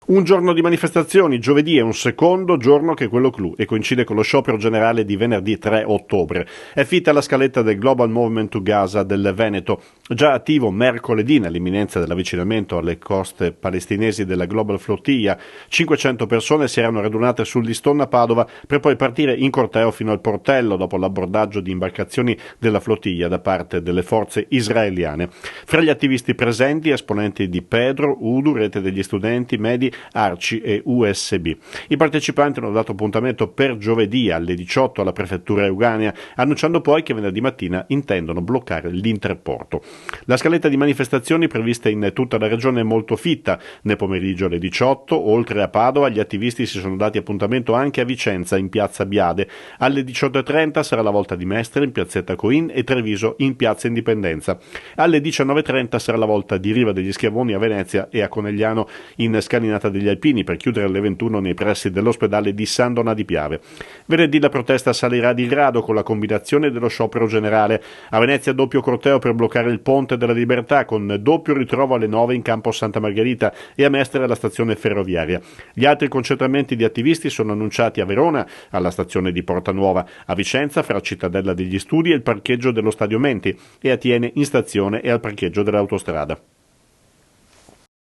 Un giorno di manifestazioni, giovedì è un secondo giorno che quello clou e coincide con lo sciopero generale di venerdì 3 ottobre. È fitta la scaletta del Global Movement to Gaza del Veneto, già attivo mercoledì nell'imminenza dell'avvicinamento alle coste palestinesi della Global Flotilla. 500 persone si erano radunate sull'Iston a Padova per poi partire in corteo fino al portello dopo l'abbordaggio di imbarcazioni della flottiglia da parte delle forze israeliane. Fra gli attivisti presenti esponenti di Pedro, Udu, Rete degli Studenti, Medi, Arci e USB. I partecipanti hanno dato appuntamento per giovedì alle 18 alla prefettura Euganea, annunciando poi che venerdì mattina intendono bloccare l'interporto. La scaletta di manifestazioni previste in tutta la regione è molto fitta. Nel pomeriggio alle 18, oltre a Padova, gli attivisti si sono dati appuntamento anche a Vicenza, in piazza Biade. Alle 18.30 sarà la volta di Mestre in piazzetta Coin e Treviso in piazza Indipendenza. Alle 19.30 sarà la volta di Riva degli Schiavoni a Venezia e a Conegliano in Scalinata degli Alpini per chiudere alle 21 nei pressi dell'ospedale di San Donà di Piave. Venerdì la protesta salirà di grado con la combinazione dello sciopero generale. A Venezia doppio corteo per bloccare il Ponte della Libertà con doppio ritrovo alle 9 in campo Santa Margherita e a Mestre alla stazione ferroviaria. Gli altri concentramenti di attivisti sono annunciati a Verona alla stazione di Porta Nuova, a Vicenza fra Cittadella degli Studi e il parcheggio dello Stadio Menti e a Tiene in stazione e al parcheggio dell'autostrada.